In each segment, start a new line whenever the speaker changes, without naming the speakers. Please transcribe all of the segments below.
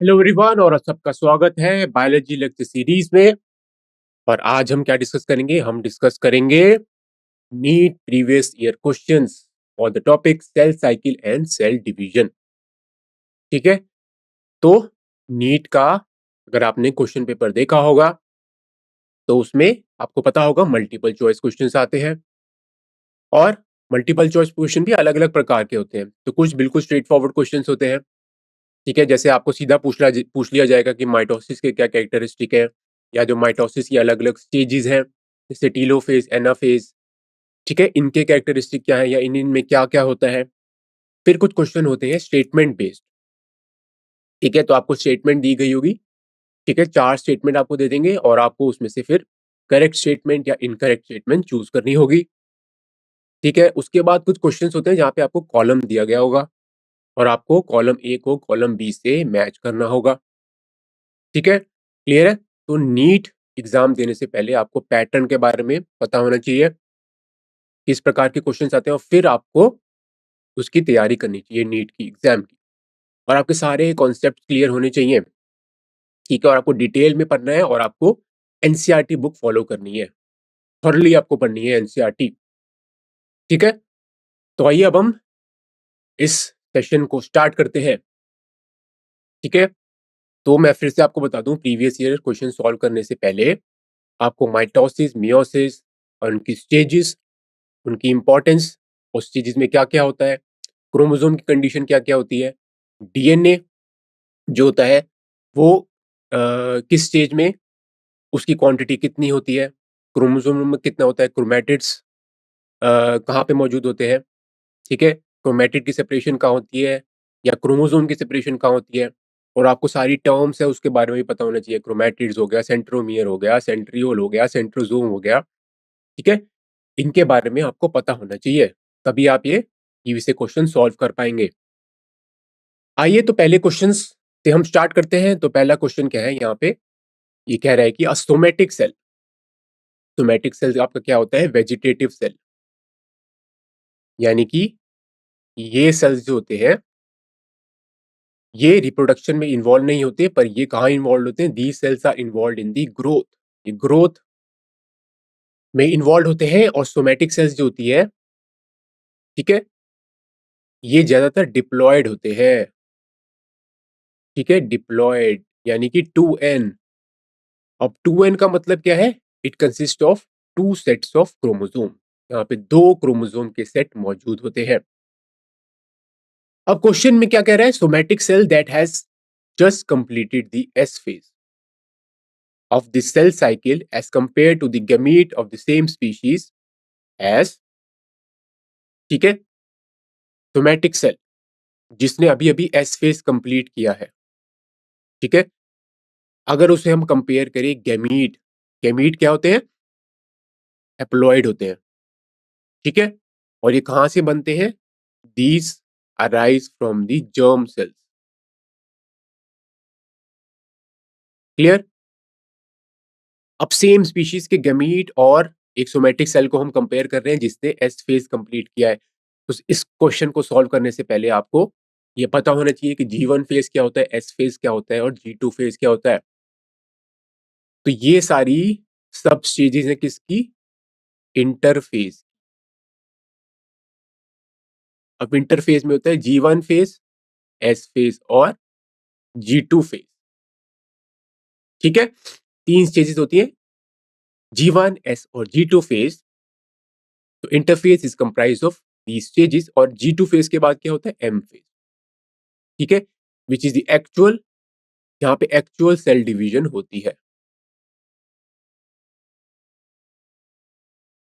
Hello everyone और सबका स्वागत है बायोलॉजी लेक्चर सीरीज में। और आज हम क्या डिस्कस करेंगे? हम डिस्कस करेंगे NEET previous year questions for the topic cell cycle and cell division. ठीक है, तो नीट का अगर आपने क्वेश्चन पेपर देखा होगा तो उसमें आपको पता होगा मल्टीपल चॉइस क्वेश्चंस आते हैं और मल्टीपल चॉइस क्वेश्चन भी अलग अलग प्रकार के होते हैं। तो कुछ बिल्कुल स्ट्रेट फॉरवर्ड क्वेश्चंस होते हैं। ठीक है, जैसे आपको सीधा पूछ लिया जाएगा कि माइटोसिस के क्या कैरेक्टरिस्टिक है, या जो माइटोसिस की अलग अलग स्टेजेस हैं, जैसे टीलोफेज, एनाफेज। ठीक है, इनके कैरेक्टरिस्टिक क्या है या इनमें क्या क्या होता है। फिर कुछ क्वेश्चन होते हैं स्टेटमेंट बेस्ड। ठीक है, तो आपको स्टेटमेंट दी गई होगी। ठीक है, 4 स्टेटमेंट आपको दे देंगे और आपको उसमें से फिर करेक्ट स्टेटमेंट या इनकरेक्ट स्टेटमेंट चूज करनी होगी। ठीक है, उसके बाद कुछ क्वेश्चंस होते हैं जहाँ पे आपको कॉलम दिया गया होगा और आपको कॉलम ए को कॉलम बी से मैच करना होगा। ठीक है, क्लियर है? तो नीट एग्जाम देने से पहले आपको पैटर्न के बारे में पता होना चाहिए, किस प्रकार के क्वेश्चंस आते हैं, और फिर आपको उसकी तैयारी करनी चाहिए नीट की एग्जाम की। और आपके सारे कॉन्सेप्ट क्लियर होने चाहिए। ठीक है, और आपको डिटेल में पढ़ना है और आपको एनसीईआरटी बुक फॉलो करनी है, थॉरली आपको पढ़नी है एनसीईआरटी। ठीक है, तो आइए अब हम इस सेशन को स्टार्ट करते हैं। ठीक है, तो मैं फिर से आपको बता दूं, प्रीवियस ईयर क्वेश्चन सॉल्व करने से पहले आपको माइटोसिस, मियोसिस और उनकी स्टेजेस, उनकी इंपॉर्टेंस, उस चीज में क्या क्या होता है, क्रोमोसोम की कंडीशन क्या क्या होती है, डीएनए जो होता है वो किस स्टेज में, उसकी क्वांटिटी कितनी होती है, क्रोमोसोम में कितना होता है, क्रोमैटिड्स कहाँ पे मौजूद होते हैं। ठीक है, क्रोमैटिड की सेपरेशन कहाँ होती है या क्रोमोसोम की सेपरेशन कहाँ होती है। और आपको सारी टर्म्स है उसके बारे में भी पता होना चाहिए। क्रोमैटिड्स हो गया, सेंट्रोमियर हो गया, सेंट्रियोल हो गया, सेंट्रोजोम हो गया। ठीक है, इनके बारे में आपको पता होना चाहिए, तभी आप ये ईवी से क्वेश्चन सॉल्व कर पाएंगे। आइए तो पहले क्वेश्चन से हम स्टार्ट करते हैं। तो पहला क्वेश्चन क्या है यहाँ पे, ये कह रहा है कि सोमैटिक सेल, सोमैटिक सेल आपका क्या होता है, वेजिटेटिव सेल। यानी कि ये सेल्स जो होते हैं ये रिप्रोडक्शन में इन्वॉल्व नहीं होते, पर ये कहाँ इन्वॉल्व होते हैं, the sales are involve in the growth, ये ग्रोथ में इन्वॉल्व होते हैं। और सोमैटिक सेल्स जो होती है, ठीक है, ये ज्यादातर डिप्लॉयड होते हैं। ठीक है, डिप्लॉयड यानी कि 2n। अब 2n का मतलब क्या है, it consist of 2 sets of chromosome. यहाँ पे 2 क्रोमोसोम के सेट मौजूद होते हैं। अब क्वेश्चन में क्या कह रहा है, somatic cell that has just completed the S phase of the cell cycle as compared to the gamete of the same species as, ठीक है, सोमैटिक सेल जिसने अभी अभी एस फेज कंप्लीट किया है। ठीक है, अगर उसे हम कंपेयर करें गैमीट, गैमीट क्या होते हैं, हैप्लॉइड होते हैं। ठीक है, और ये कहां से बनते हैं, these arise from the germ cells. Clear? अब सेम स्पीशीज के गैमीट और एक सोमैटिक सेल को हम कंपेयर कर रहे हैं जिसने एस फेज कंप्लीट किया है। तो इस क्वेश्चन को सॉल्व करने से पहले आपको ये पता होना चाहिए कि G1 फेज क्या होता है, एस फेज क्या होता है और G2 फेज क्या होता है। तो ये सारी सब स्टेजेस हैं किसकी, इंटरफेज। अब इंटरफेज में होता है G1 फेज, एस फेज और G2 फेज। ठीक है, 3 स्टेजेस होती है, G1, एस और G2 फेज। तो interphase is comprise of the stages, और G2 फेज के बाद क्या होता है, एम फेज। ठीक है, विच इज द एक्चुअल, यहाँ पे एक्चुअल सेल डिवीजन होती है।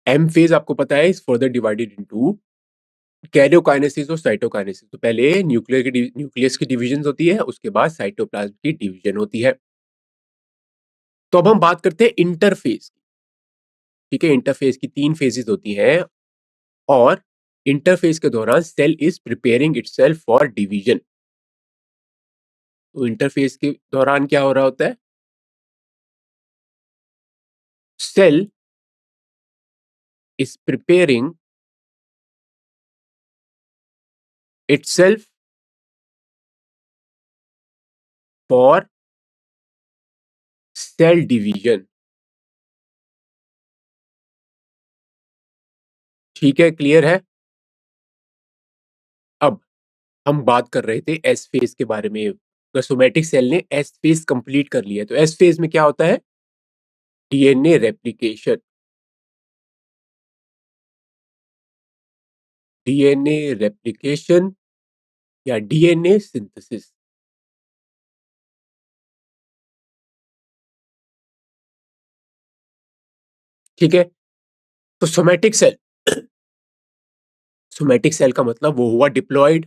एम फेज आपको पता है is further divided into karyokinesis और साइटोकाइनेसिस। तो पहले न्यूक्लियस की डिवीजन होती है, उसके बाद साइटोप्लाज्म की डिवीजन होती है। तो अब हम बात करते हैं इंटरफेज। ठीक है, इंटरफेज की 3 फेजेस होती हैं और इंटरफेज के दौरान cell is preparing itself for division. तो इंटरफेज के दौरान क्या हो रहा होता है, cell is preparing itself for cell division. ठीक है, क्लियर है। अब हम बात कर रहे थे एस फेज के बारे में। सोमैटिक सेल ने एस फेज कंप्लीट कर लिया, तो एस फेज में क्या होता है? DNA replication. डीएनए रेप्लिकेशन या डीएनए सिंथेसिस। ठीक है, तो सोमैटिक सेल का मतलब वो हुआ डिप्लॉयड।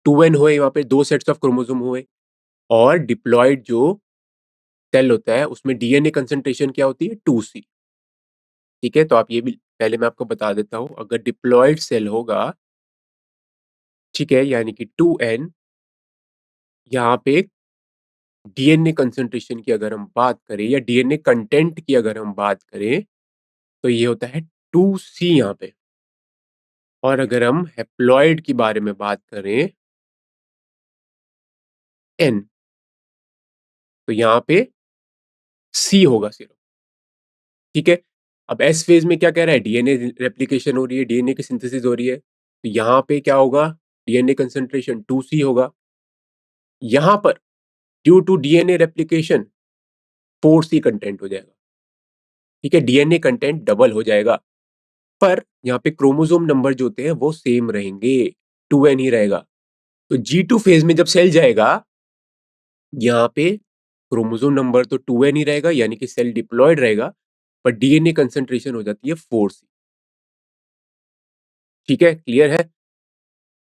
2n हुए, वहां पे 2 सेट्स ऑफ क्रोमोसोम हुए। और डिप्लॉयड जो सेल होता है उसमें डीएनए कंसंट्रेशन क्या होती है? 2c। ठीक है, तो आप ये भी पहले मैं आपको बता देता हूं। अगर डिप्लॉयड सेल होगा, ठीक है, यानी कि 2n, यहाँ पे डीएनए कंसंट्रेशन की अगर हम बात करें या डीएनए कंटेंट की अगर हम बात करें, तो ये होता है 2c यहाँ पे। और अगर हम हेप्लॉइड की बारे में बात करें, n, तो यहाँ पे c होगा सिर्फ। ठीक है, अब एस फेज में क्या कह रहा है? डीएनए रेप्लिकेशन हो रही है, डीएनए की सिंथेसिस हो रही है, तो यहाँ पे क्या होगा? डीएनए कंसंट्रेशन 2c होगा। यहाँ पर due to DNA replication 4c content हो जाएगा। ठीक है, डीएनए कंटेंट डबल हो जाएगा, पर यहाँ पे क्रोमोसोम नंबर जो होते हैं वो सेम रहेंगे, 2n ही रहेगा। तो G2 फेज में जब सेल जाएगा, यहाँ पे क्रोमोसोम नंबर तो 2n ही रहेगा, यानी कि सेल डिप्लॉयड रहेगा, पर डीएनए कंसंट्रेशन हो जाती है 4c। ठीक है, क्लियर है।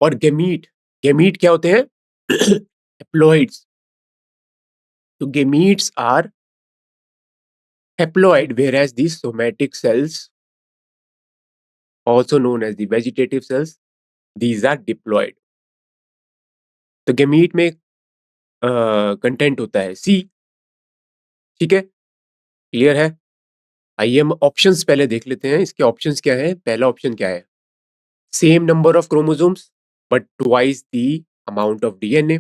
और गेमीट, गेमीट क्या होते हैं? हेप्लॉइड्स। तो gametes are haploid, whereas the somatic cells, also known as the vegetative cells, these are diploid. तो गेमीट में कंटेंट होता है सी। ठीक है, क्लियर है। आइए हम ऑप्शंस पहले देख लेते हैं। इसके ऑप्शंस क्या है? पहला ऑप्शन क्या है? Same number of chromosomes but twice the amount of DNA.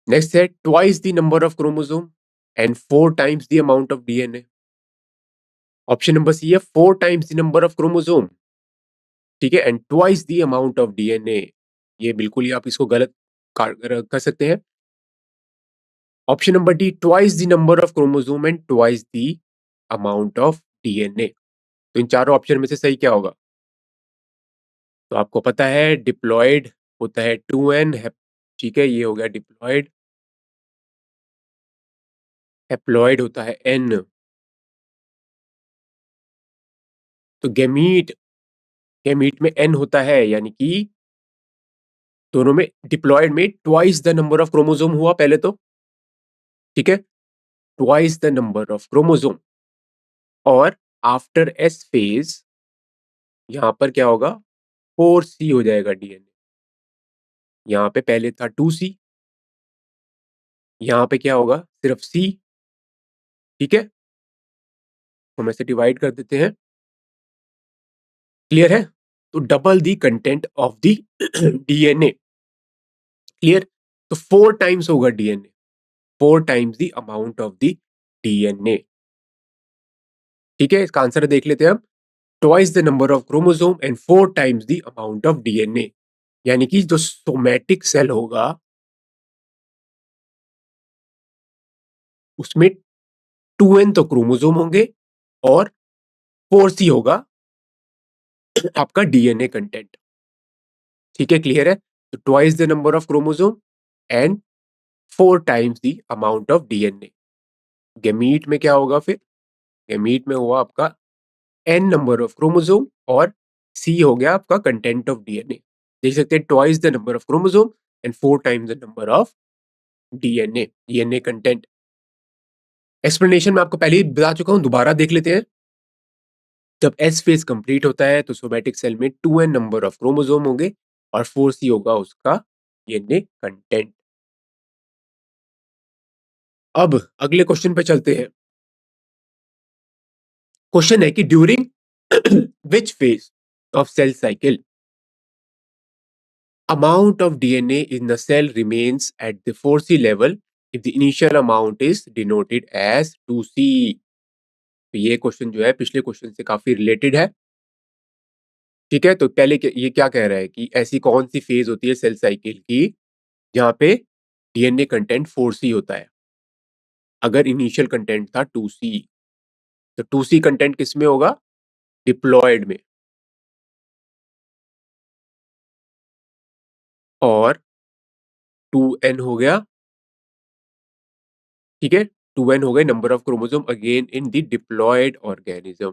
Next है twice the number of chromosome and 4 times the amount of DNA. Option number C है 4 times the number of chromosome, ठीक है, and twice the amount of DNA. ये बिल्कुल ही आप इसको गलत कर सकते हैं। Option number D, twice the number of chromosome and twice the amount of DNA. तो इन चारों ऑप्शन में से सही क्या होगा? तो आपको पता है डिप्लॉयड होता है 2n। ठीक है, ये हो गया डिप्लॉयड। हैप्लॉयड होता है n। तो गेमीट, गेमीट में n होता है, यानी कि दोनों में, डिप्लॉयड में twice the number of chromosome हुआ पहले तो। ठीक है, twice the number of chromosome. और आफ्टर एस फेज यहां पर क्या होगा? 4c हो जाएगा डीएनए। यहाँ पे पहले था 2c, यहाँ पे क्या होगा? सिर्फ c। ठीक है, हम ऐसे डिवाइड कर देते हैं। क्लियर है? तो double the content of the DNA. Clear? तो 4 टाइम्स होगा DNA, 4 times the amount of the DNA. ठीक है, इसका आंसर देख लेते हैं हम। Twice the number of chromosome and 4 times the amount of DNA. यानी कि जो सोमैटिक सेल होगा उसमें 2n तो क्रोमोसोम होंगे और 4c होगा आपका डीएनए कंटेंट। ठीक है, क्लियर है। तो twice the number of chromosome and 4 times the amount of DNA. Gamete में क्या होगा फिर? गेमीट में हुआ आपका n नंबर ऑफ क्रोमोसोम और c हो गया आपका कंटेंट ऑफ डीएनए। देख सकते हैं twice the number of chromosome and 4 times the number of DNA, DNA content. Explanation मैं आपको पहले ही बता चुका हूं, दोबारा देख लेते हैं। जब एस फेज कंप्लीट होता है तो सोमैटिक सेल में 2n नंबर ऑफ क्रोमोसोम होंगे और 4c होगा उसका डीएनए कंटेंट। अब अगले क्वेश्चन पे चलते हैं। क्वेश्चन है कि during which phase of cell cycle amount of DNA in the cell remains at the 4C level if the initial amount is denoted as 2C. तो ये क्वेश्चन जो है पिछले क्वेश्चन से काफी रिलेटेड है। ठीक है, तो पहले ये क्या कह रहा है कि ऐसी कौन सी फेज होती है सेल साइकिल की जहां पे डीएनए कंटेंट 4C होता है अगर इनिशियल कंटेंट था 2C। तो 2C कंटेंट किस में होगा? डिप्लॉयड में। और 2N हो गया, ठीक है, 2N हो गए number of chromosome again in the diploid organism.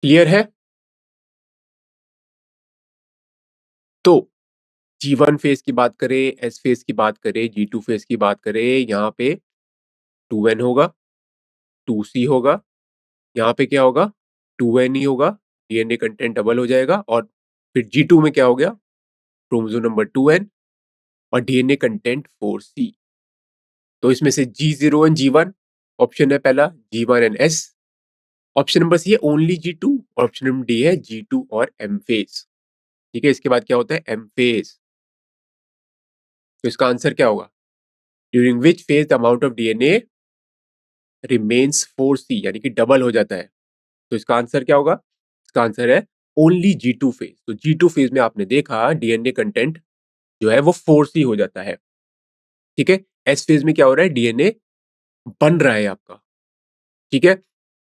Clear है? तो G1 फेज की बात करें, S फेज की बात करें, G2 फेज की बात करें, यहाँ पे 2N होगा, 2C होगा, यहाँ पे क्या होगा? 2N ही होगा, डीएनए कंटेंट डबल हो जाएगा। और फिर G2 में क्या हो गया? क्रोमोसोम नंबर 2N और डीएनए कंटेंट 4C। तो इसमें से G0 एंड G1 ऑप्शन है पहला, G1 and S। Option number C है ओनली G2 और ऑप्शन नंबर डी है G2 और M फेज। ठीक है, इसके बाद क्या होता है? M phase. तो इसका आंसर क्या होगा? During which phase the amount of DNA remains 4C, यानी कि डबल हो जाता है। तो इसका आंसर क्या होगा? इसका आंसर है ओनली G2 फेज। तो G2 फेज में आपने देखा डीएनए कंटेंट जो है वो 4C हो जाता है। ठीक है, एस फेज में क्या हो रहा है? डीएनए बन रहा है आपका। ठीक है,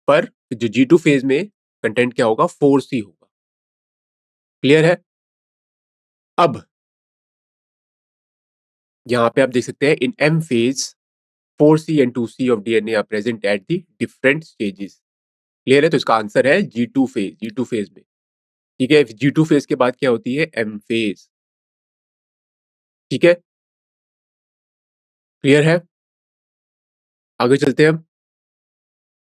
पर जो G2 फेज में कंटेंट क्या होगा? 4C होगा। क्लियर है? अब यहां पे आप देख सकते हैं in M phase 4C and 2C of DNA are present at the different stages. Clear है? तो इसका आंसर है G2 फेज, G2 फेज में। ठीक है, G2 फेज के बाद क्या होती है? M phase. ठीक है, क्लियर है? आगे चलते हैं हम।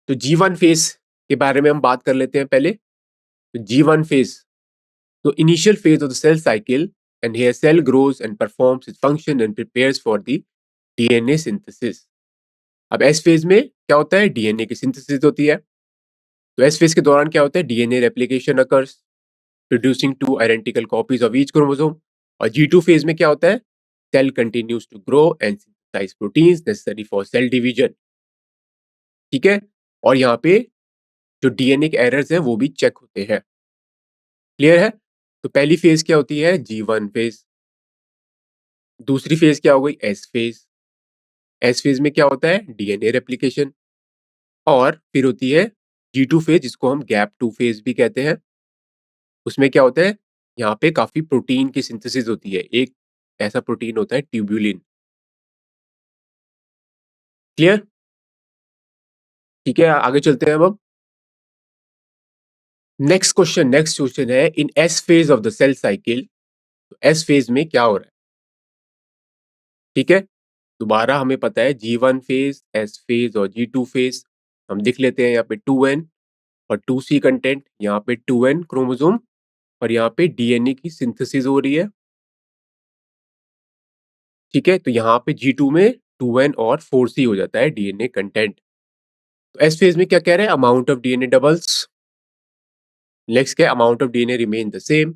तो G1 फेज के बारे में हम बात कर लेते हैं पहले। तो G1 फेज, तो initial phase of the cell cycle, and here cell grows and performs its function and prepares for the DNA synthesis. अब S फेज में क्या होता है? डीएनए की सिंथेसिस होती है। तो S फेज के दौरान क्या होता है? DNA replication occurs producing two identical copies of each chromosome. और G2 फेज में क्या होता है? Cell continues to grow and synthesise proteins necessary for cell division. ठीक है, और यहाँ पे जो डीएनए के एरर्स हैं वो भी चेक होते हैं। क्लियर है? तो पहली फेज क्या होती है? G1 phase. दूसरी फेज क्या हो गई? S phase. एस फेज में क्या होता है? DNA replication. और फिर होती है G2 फेज, जिसको हम गैप 2 फेज भी कहते हैं। उसमें क्या होता है? यहाँ पे काफी प्रोटीन की सिंथेसिस होती है। एक ऐसा प्रोटीन होता है ट्यूब्यूलिन। क्लियर? ठीक है, आगे चलते हैं अब। नेक्स्ट क्वेश्चन है in S phase of the cell cycle. S phase में क्या हो रहा है? ठीक है, दोबारा हमें पता है G1 फेज, एस फेज और G2 फेज। हम लिख लेते हैं यहाँ पे 2N और 2C कंटेंट, यहाँ पे 2N क्रोमोसोम और यहाँ पे डीएनए की सिंथेसिस हो रही है। ठीक है, तो यहाँ पे G2 में 2N और 4C हो जाता है डीएनए कंटेंट। तो एस फेज में क्या कह रहे हैं? Amount of DNA doubles. Next क्या है? Amount of DNA remain the same.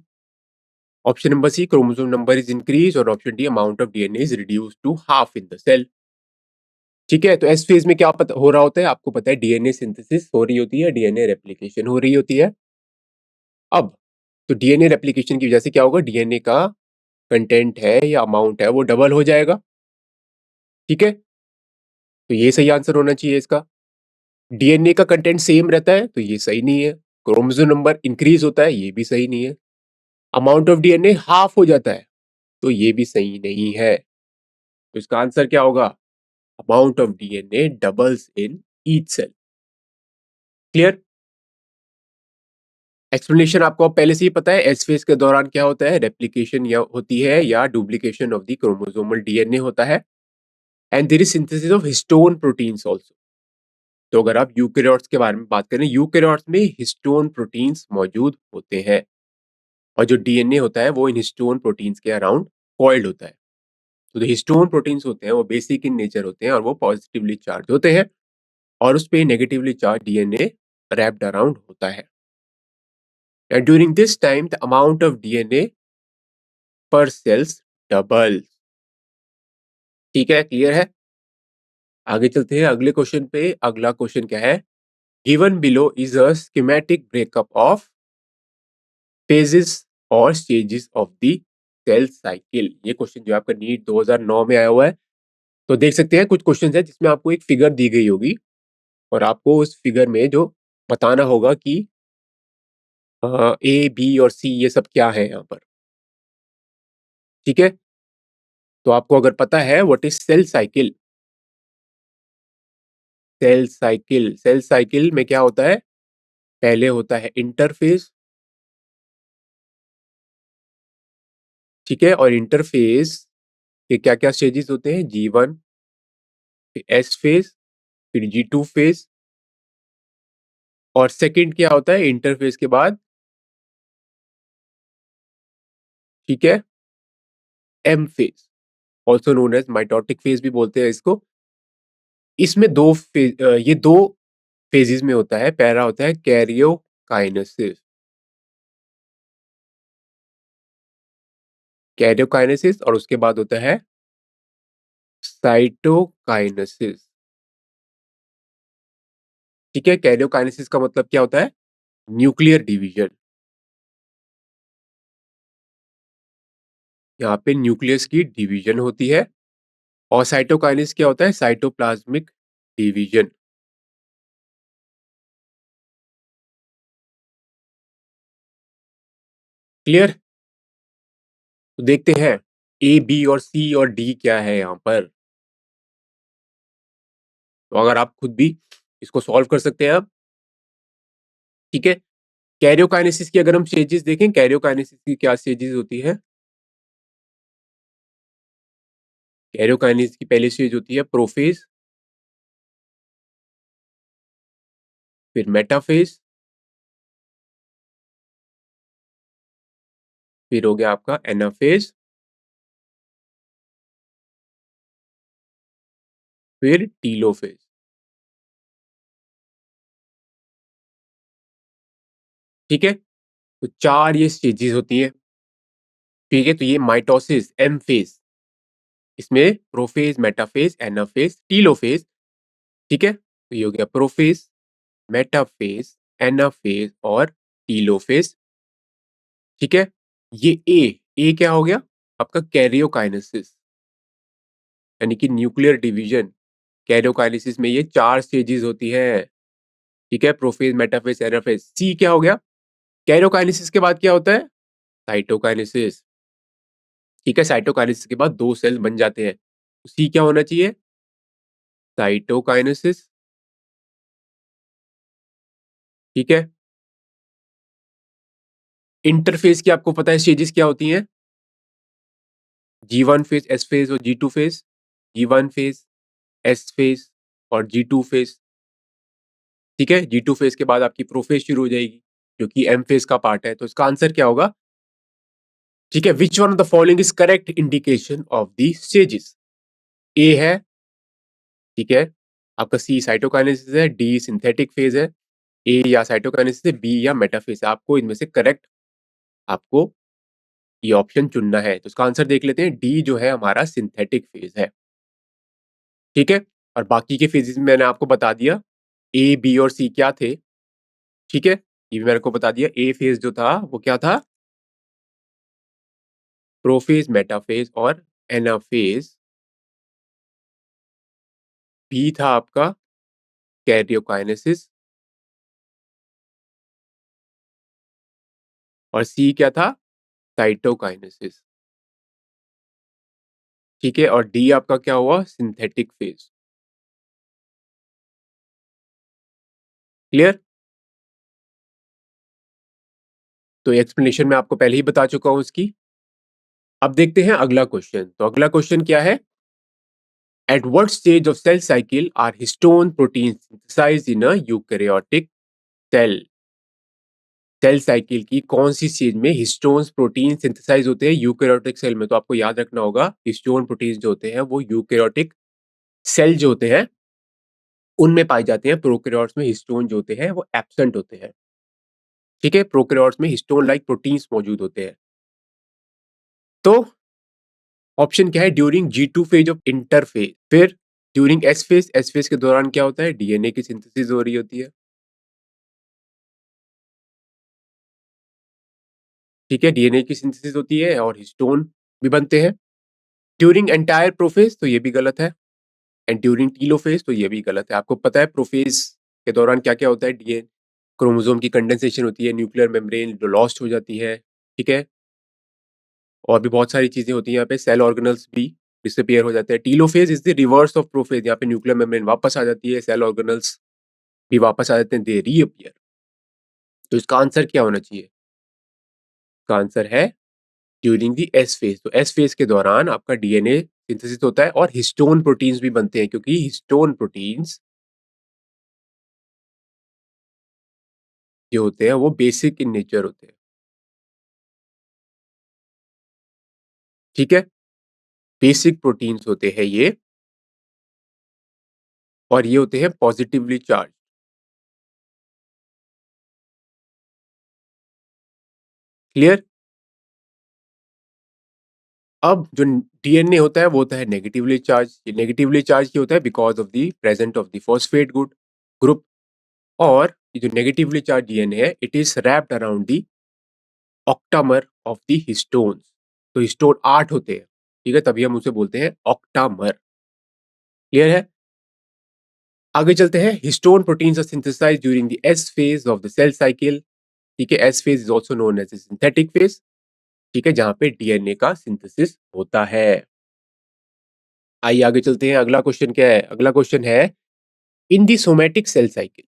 Option number C, chromosome number is increase. और option D, amount of DNA is reduce to half in the cell. ठीक है, तो एस फेज में क्या हो रहा होता है? आपको पता है डीएनए सिंथेसिस हो रही होती है, डीएनए रेप्लिकेशन हो रही होती है। अब तो डीएनए रेप्लिकेशन की वजह से क्या होगा? डीएनए का कंटेंट है या अमाउंट है वो डबल हो जाएगा। ठीक है, तो ये सही आंसर होना चाहिए इसका। डीएनए का कंटेंट सेम रहता है तो ये सही नहीं है। क्रोमोसोम नंबर इंक्रीज होता है, ये भी सही नहीं है। अमाउंट ऑफ डीएनए हाफ हो जाता है तो ये भी सही नहीं है। तो इसका आंसर क्या होगा? Amount of DNA doubles in each cell. Clear? Explanation आपको अब पहले से ही पता है। एस फेज के दौरान क्या होता है? रेप्लिकेशन या होती है या duplication of the chromosomal DNA होता है। And there is synthesis of histone proteins also. तो अगर आप यूकेरियोट्स के बारे में बात करें, यूकेरियोट्स में हिस्टोन प्रोटीन्स मौजूद होते हैं और जो डीएनए होता है वो इन हिस्टोन प्रोटीन्स के अराउंड कॉइल्ड होता है। तो जो हिस्टोन प्रोटीन्स होते हैं वो बेसिक इन नेचर होते हैं और वो पॉजिटिवली चार्ज होते हैं और उस पे negatively charge DNA wrapped around होता है। and during this time the amount of DNA per cells doubles। ठीक है, क्लियर है? आगे चलते हैं अगले क्वेश्चन पे। अगला क्वेश्चन क्या है? Given below is a schematic breakup of phases और stages of the cell cycle. ये क्वेश्चन जो है आपका नीट 2009 में आया हुआ है। तो देख सकते हैं कुछ क्वेश्चन है जिसमें आपको एक फिगर दी गई होगी और आपको उस फिगर में जो बताना होगा कि ए बी और सी ये सब क्या है यहाँ पर। ठीक है, तो आपको अगर पता है what is cell cycle, cell cycle में क्या होता है? पहले होता है इंटरफेज। ठीक है, और इंटरफेज के क्या क्या स्टेजेस होते हैं? G1, फिर एस फेज, फिर G2 फेज, और सेकंड क्या होता है इंटरफेज के बाद? ठीक है, M phase, also known as mitotic phase भी बोलते हैं इसको। इसमें ये दो फेजेस में होता है। पहला होता है कैरियोकाइनेसिस, और उसके बाद होता है साइटोकाइनेसिस। ठीक है, कैरियोकाइनेसिस का मतलब क्या होता है? Nuclear division. यहाँ पे न्यूक्लियस की डिवीजन होती है। और साइटोकाइनेसिस क्या होता है? Cytoplasmic division. क्लियर? तो देखते हैं ए बी और सी और डी क्या है यहाँ पर। तो अगर आप खुद भी इसको सॉल्व कर सकते हैं आप। ठीक है, कैरियोकाइनेसिस की अगर हम स्टेजेस देखें, कैरियोकाइनेसिस की क्या स्टेजेस होती है? कैरियोकाइनेसिस की पहली स्टेज होती है प्रोफेज, फिर मेटाफेज, फिर हो गया आपका एनाफेज, फिर टीलोफेज। ठीक है, तो चार ये स्टेजेस होती है। ठीक है, तो ये माइटोसिस एम फेज, इसमें प्रोफेज, मेटाफेज, एनाफेज, टीलोफेज। ठीक है, तो ये हो गया प्रोफेज, मेटाफेज, एनाफेज और टीलोफेज। ठीक है, ये ए क्या हो गया आपका? कैरियोकाइनेसिस, यानी कि न्यूक्लियर डिवीजन। कैरियोकाइनेसिस में ये चार स्टेजेस होती है। ठीक है, प्रोफेज, मेटाफेज, एनाफेज। सी क्या हो गया? कैरियोकाइनेसिस के बाद क्या होता है? साइटोकाइनेसिस। ठीक है, साइटोकाइनेसिस के बाद दो सेल बन जाते हैं। सी क्या होना चाहिए? साइटोकाइनेसिस। ठीक है, इंटरफेज की आपको पता है स्टेजेस क्या होती हैं? G1 फेज, एस फेज और G2 phase. G1 phase, S phase और G2 फेज। ठीक है, G2 फेज के बाद आपकी प्रोफेज शुरू हो जाएगी जो कि एम फेज का पार्ट है। तो इसका आंसर क्या होगा? ठीक है, which one of the following is correct indication of the stages? A है, ठीक है, आपका सी साइटोकाइनेसिस है, डी सिंथेटिक फेज है, ए या साइटोकाइनेसिस है, बी या मेटाफेज है। आपको इनमें से करेक्ट आपको ये ऑप्शन चुनना है। तो इसका आंसर देख लेते हैं। डी जो है हमारा सिंथेटिक फेज है। ठीक है, और बाकी के फेजेस में मैंने आपको बता दिया ए बी और सी क्या थे। ठीक है, ये भी मैंने को बता दिया। ए फेज जो था वो क्या था? प्रोफेज, मेटाफेज और एनाफेज। बी था आपका कैरियोकाइनेसिस, और सी क्या था? साइटोकाइनेसिस। ठीक है, और डी आपका क्या हुआ? Synthetic phase. क्लियर? तो एक्सप्लेनेशन मैं आपको पहले ही बता चुका हूं इसकी। अब देखते हैं अगला क्वेश्चन। तो अगला क्वेश्चन क्या है? At what stage of cell cycle are histone protein synthesised in a eukaryotic cell? Cell cycle की कौन सी स्टेज में हिस्टोन्स प्रोटीन सिंथेसाइज होते हैं यूकैरियोटिक सेल में? तो आपको याद रखना होगा हिस्टोन प्रोटीन जो होते हैं वो यूकैरियोटिक सेल जो होते हैं उनमें पाए जाते हैं। प्रोकैरियोट्स में हिस्टोन जो होते हैं वो एब्सेंट होते हैं। ठीक है, प्रोकैरियोट्स में हिस्टोन लाइक प्रोटीन्स मौजूद होते हैं। तो ऑप्शन क्या है, during G2 phase of interphase, फिर ड्यूरिंग एस फेज के दौरान क्या होता है, डीएनए की सिंथेसिस हो रही होती है। ठीक है, डीएनए की सिंथेसिस होती है और हिस्टोन भी बनते हैं। ड्यूरिंग एंटायर प्रोफेज तो ये भी गलत है, एंड ड्यूरिंग टीलोफेज तो ये भी गलत है। आपको पता है प्रोफेज के दौरान क्या-क्या होता है, डीएनए क्रोमोसोम की कंडेंसेशन होती है, न्यूक्लियर मेम्ब्रेन लॉस्ट हो जाती है, ठीक है? और भी बहुत सारी चीज़ें होती हैं यहाँ पे, सेल ऑर्गेनल्स भी डिसअपीयर हो जाते हैं। Telophase is the reverse of prophase, यहाँ पे न्यूक्लियर मेम्ब्रेन वापस आ जाती है, सेल ऑर्गेनल्स भी वापस आ जाते हैं, दे रीअपीयर। तो इसका आंसर क्या होना चाहिए? इसका आंसर है ड्यूरिंग द एस फेज। तो एस फेज के दौरान आपका डीएनए सिंथेसिस होता है और हिस्टोन प्रोटीन्स भी बनते हैं, क्योंकि हिस्टोन प्रोटीन्स जो होते हैं वो बेसिक इन नेचर होते हैं। ठीक है? बेसिक प्रोटीन्स होते हैं ये, और ये होते हैं पॉजिटिवली चार्ज। क्लियर? अब जो डीएनए होता है वो होता है नेगेटिवली चार्ज। ये नेगेटिवली चार्ज क्यों होता है? Because of the present of the phosphate good group. और ये जो नेगेटिवली चार्ज डीएनए है, it is wrapped around the octamer of the histones. तो हिस्टोन 8 होते हैं, ठीक है, तभी हम उसे बोलते हैं ऑक्टामर। क्लियर है? आगे चलते हैं। Histone proteins are synthesised during the S phase of the cell cycle. ठीक है, S phase is also known as synthetic phase. ठीक है, जहां पे डीएनए का सिंथेसिस होता है। आइए आगे चलते हैं। अगला क्वेश्चन क्या है? अगला क्वेश्चन है, इन दी सोमैटिक सेल साइकिल।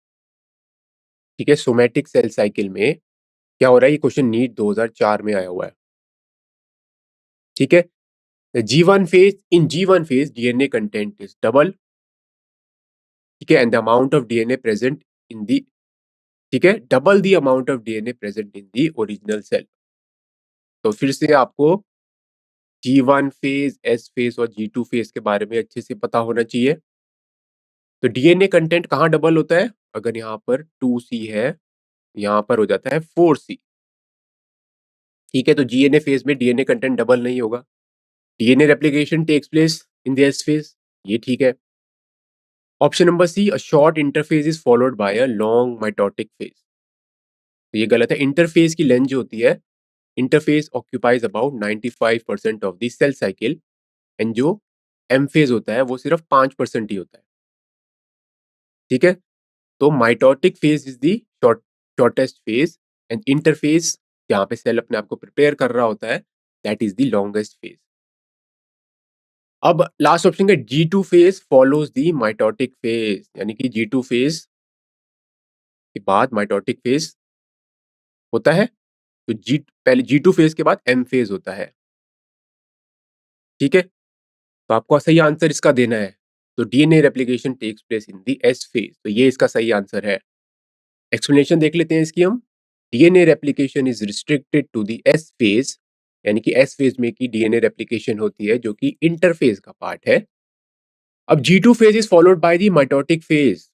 ठीक है, सोमैटिक सेल साइकिल में क्या हो रहा है? ये क्वेश्चन नीट 2004 में आया हुआ है। ठीक है, G1 phase, in G1 phase DNA content is double, ठीक है, and the amount of DNA present in the, ठीक है, double the amount of DNA present in the original cell. तो फिर से आपको G1 फेज, एस फेज और G2 phase के बारे में अच्छे से पता होना चाहिए। तो डीएनए कंटेंट कहाँ डबल होता है? अगर यहाँ पर 2C है, यहाँ पर हो जाता है 4C। ठीक है, तो जीएनए फेज में डीएनए कंटेंट डबल नहीं होगा। DNA replication takes place in the S phase, ये ठीक है। Option number C, a short interphase is followed by a long mitotic phase, तो ये गलत है। इंटरफेज की लेंथ जो होती है, interphase occupies about 95% of the cell cycle, and जो एम फेज होता है वो सिर्फ 5% ही होता है। ठीक है, तो mitotic phase is the shortest phase, and interphase जहाँ पे सेल अपने आप को प्रिपेयर कर रहा होता है, that is the longest phase. अब लास्ट ऑप्शन है, G2 phase follows the mitotic phase, यानी कि G2 फेज के बाद माइटोटिक फेज होता है। तो जी पहले G2 फेज के बाद एम फेज होता है। ठीक है, तो आपको सही आंसर इसका देना है। तो DNA replication takes place in the S phase, तो ये इसका सही आंसर है। एक्सप्लेनेशन देख लेते हैं इसकी हम। DNA replication is restricted to the S phase, यानी कि एस फेज में की डीएनए रेप्लिकेशन होती है, जो कि इंटरफेज का पार्ट है। अब G2 phase is followed by the mitotic phase.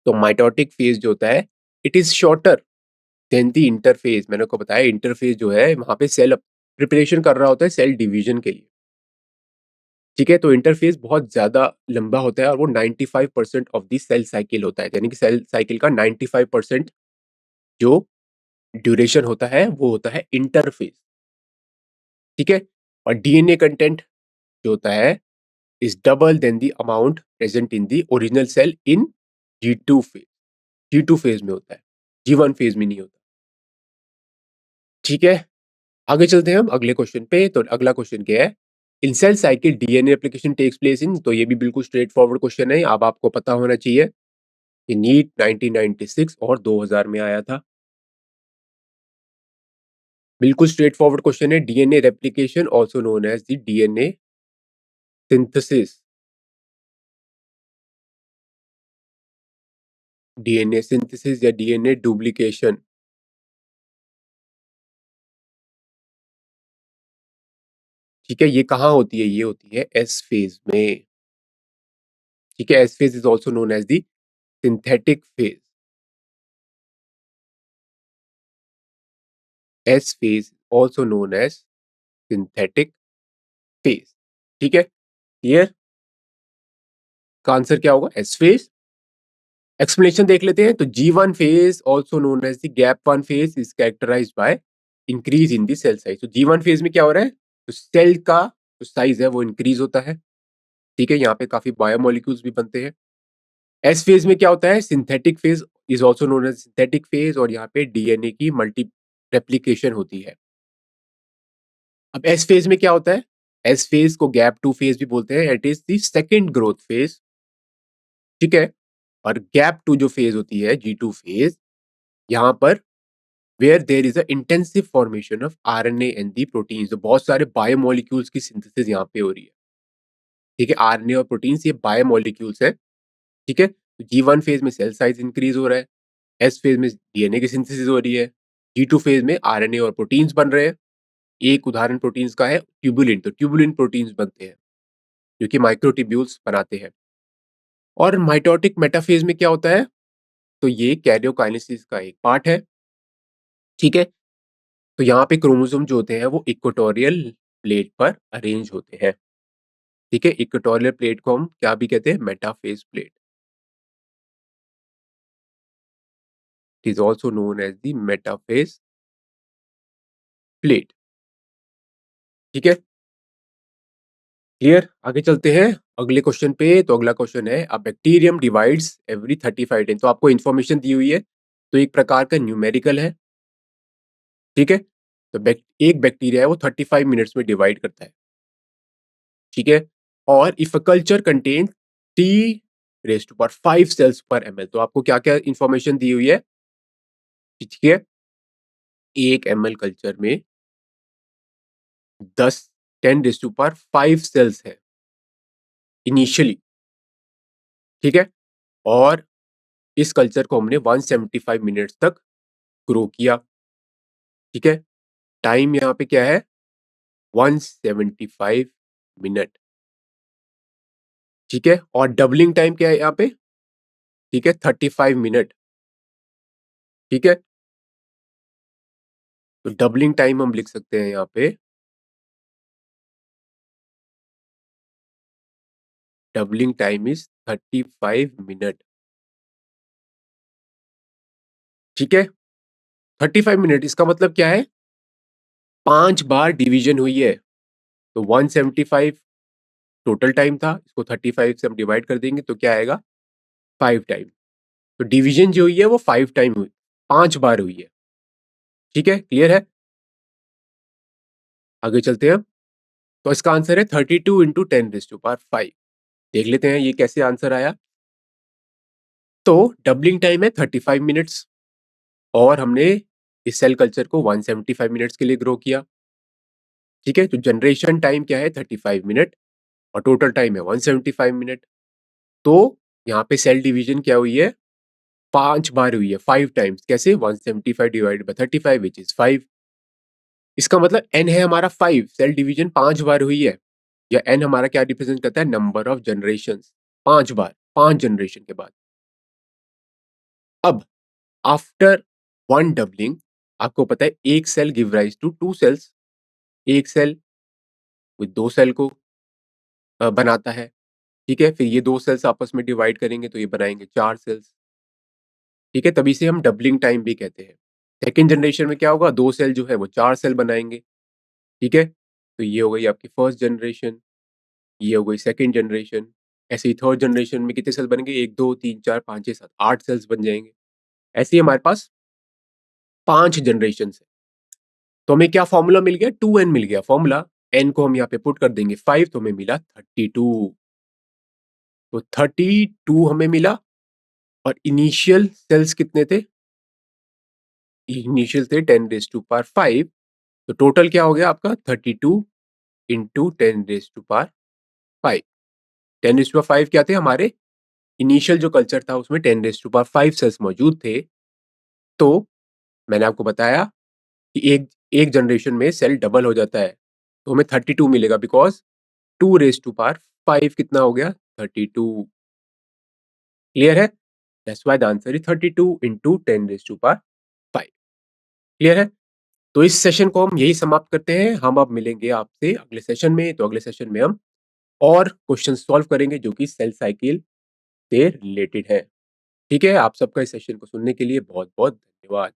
तो माइटोटिक फेज जो होता है, it is shorter than the interphase. मैंने आपको बताया इंटरफेज जो है, वहां पे सेल प्रिपरेशन कर रहा होता है सेल डिवीजन के लिए। ठीक है, तो इंटरफेस बहुत ज़्यादा लंबा होता है और वो 95% ऑफ द सेल साइकिल होता है, यानी कि सेल साइकिल का 95% जो ड्यूरेशन होता है वो होता है इंटरफेस। ठीक है, और डीएनए कंटेंट जो होता है is double than the amount present in the original cell in G2 phase. G2 phase में होता है, G1 फेज में नहीं होता। ठीक है, आगे चलते हैं हम अगले क्वेश्चन पे। तो अगला क्वेश्चन क्या है? In cell cycle DNA application takes place in, तो ये भी बिल्कुल स्ट्रेट फॉरवर्ड क्वेश्चन है, अब आपको पता होना चाहिए। ये नीट 1996 और 2000 में आया था। बिल्कुल स्ट्रेट फॉरवर्ड क्वेश्चन है। DNA replication also known as the DNA synthesis. DNA synthesis या डीएनए डुप्लीकेशन। ठीक है, ये कहाँ होती है? ये होती है एस फेज में। ठीक है, S phase is also known as the synthetic phase. S phase also known as synthetic phase. ठीक है, क्लियर? का आंसर क्या होगा? S phase. एक्सप्लेनेशन देख लेते हैं। तो G1 phase also known as the gap one phase is characterised by increase in the cell size. तो G1 फेज में क्या हो रहा है? तो सेल का जो साइज है वो इंक्रीज होता है। ठीक है, यहाँ पे काफी बायोमोलिक्यूल्स भी बनते हैं। एस फेज में क्या होता है? Synthetic phase is also known as synthetic phase, और यहाँ पे डीएनए की मल्टी रेप्लीकेशन होती है। अब एस फेज में क्या होता है? एस फेज को गैप टू फेज भी बोलते हैं। It is the second growth phase. ठीक है, और गैप टू जो फेज होती है, G2 फेज, यहाँ पर where there is a intensive formation of RNA and the proteins. तो बहुत सारे बायोमोलिक्यूल्स की सिंथेसिस यहाँ पे हो रही है। ठीक है, आरएनए और प्रोटीन्स ये बायोमोलिक्यूल्स है। ठीक है, तो G1 फेज में सेल साइज इंक्रीज हो रहा है, एस फेज में डीएनए की सिंथेसिस हो रही है, G2 फेज में आरएनए और प्रोटीन्स बन रहे हैं। एक उदाहरण प्रोटीन्स का है ट्यूबुलिन। तो ट्यूबुलिन प्रोटीन्स बनते हैं जो कि माइक्रोट्यूब्यूल्स बनाते हैं। और माइटोटिक मेटाफेज में क्या होता है? तो ये कैरियोकाइनेसिस का एक पार्ट है। ठीक है, तो यहाँ पे क्रोमोसोम जो होते हैं वो इक्वेटोरियल प्लेट पर अरेंज होते हैं। ठीक है, इक्वेटोरियल प्लेट को हम क्या भी कहते हैं? Metaphase plate. It is also known as the metaphase plate. ठीक है, क्लियर? आगे चलते हैं अगले क्वेश्चन पे। तो अगला क्वेश्चन है, अ बैक्टीरियम डिवाइड्स एवरी 35 डेज। तो आपको इन्फॉर्मेशन दी हुई है, तो एक प्रकार का न्यूमेरिकल है। ठीक है, तो एक बैक्टीरिया है वो 35 मिनट्स में डिवाइड करता है। ठीक है, और if a culture contain ten raise to power 5 cells per ML. तो आपको क्या क्या इंफॉर्मेशन दी हुई है? ठीक है, एक एमएल कल्चर में 10 रेज टू पावर 5 सेल्स है इनिशियली। ठीक है, और इस कल्चर को हमने 175 मिनट्स तक ग्रो किया। ठीक है, टाइम यहाँ पे क्या है? 175 मिनट। ठीक है, और डबलिंग टाइम क्या है यहाँ पे? ठीक है, 35 मिनट। ठीक है, तो डबलिंग टाइम हम लिख सकते हैं यहाँ पे, डबलिंग टाइम इज 35 मिनट। ठीक है, 35 मिनट इसका मतलब क्या है? 5 बार डिवीजन हुई है। तो 175 टोटल टाइम था, इसको 35 से हम डिवाइड कर देंगे तो क्या आएगा? 5 टाइम। तो डिवीजन जो हुई है वो 5 टाइम हुई, 5 बार हुई है। ठीक है, क्लियर है? आगे चलते हैं। तो इसका आंसर है 32 इंटू 10⁵5। देख लेते हैं ये कैसे आंसर आया। तो डबलिंग टाइम है 35 मिनट्स, और हमने इस सेल कल्चर को 175 मिनट्स के लिए ग्रो किया। ठीक है, तो जनरेशन टाइम क्या है? 35 मिनट, और टोटल टाइम है 175 मिनट। तो यहाँ पे सेल डिवीजन क्या हुई है? 5 बार हुई है, 5 टाइम्स। कैसे? 175 डिवाइडेड बाय 35 व्हिच इज 5। इसका मतलब n है हमारा 5, सेल डिवीजन 5 बार हुई है, या n हमारा क्या रिप्रेजेंट करता है? Number of generations. 5 bar, 5 generation के बाद। अब आफ्टर 1 डबलिंग, आपको पता है एक cell give rise to 2 cells. एक सेल विद 2 सेल को बनाता है। ठीक है, फिर ये 2 सेल्स आपस में डिवाइड करेंगे तो ये बनाएंगे 4 सेल्स। ठीक है, तभी से हम डबलिंग टाइम भी कहते हैं। सेकंड जनरेशन में क्या होगा? 2 सेल जो है वो 4 सेल बनाएंगे। ठीक है, तो ये हो गई आपकी फर्स्ट जनरेशन, ये हो गई सेकंड जनरेशन। ऐसे ही थर्ड जनरेशन में कितने सेल बनेंगे? 1 2 3 4 5 6 7 8 सेल्स बन जाएंगे। ऐसे ही हमारे पास 5 जनरेशन है। तो हमें क्या फॉर्मूला मिल गया? 2n मिल गया फॉर्मूला। n को हम यहाँ पे पुट कर देंगे 5, तो हमें मिला 32। तो 32 हमें मिला, और इनिशियल सेल्स कितने थे? इनिशियल थे 10⁵5। तो टोटल क्या हो गया आपका? 32 इंटू 10⁵5। 10⁵5 क्या थे हमारे? इनिशियल जो कल्चर था उसमें 10⁵5 सेल्स मौजूद थे। तो मैंने आपको बताया कि एक एक जनरेशन में सेल डबल हो जाता है, तो हमें 32 मिलेगा, बिकॉज 2⁵5 कितना हो गया? 32। क्लियर है? That's why the answer is 32 into 10⁵5। Clear है? तो इस सेशन को हम यही समाप्त करते हैं। हम अब मिलेंगे आपसे अगले सेशन में। तो अगले सेशन में हम और क्वेश्चन सॉल्व करेंगे जो कि सेल साइकिल से रिलेटेड है। ठीक है? आप सबका इस सेशन को सुनने के लिए बहुत-बहुत धन्यवाद।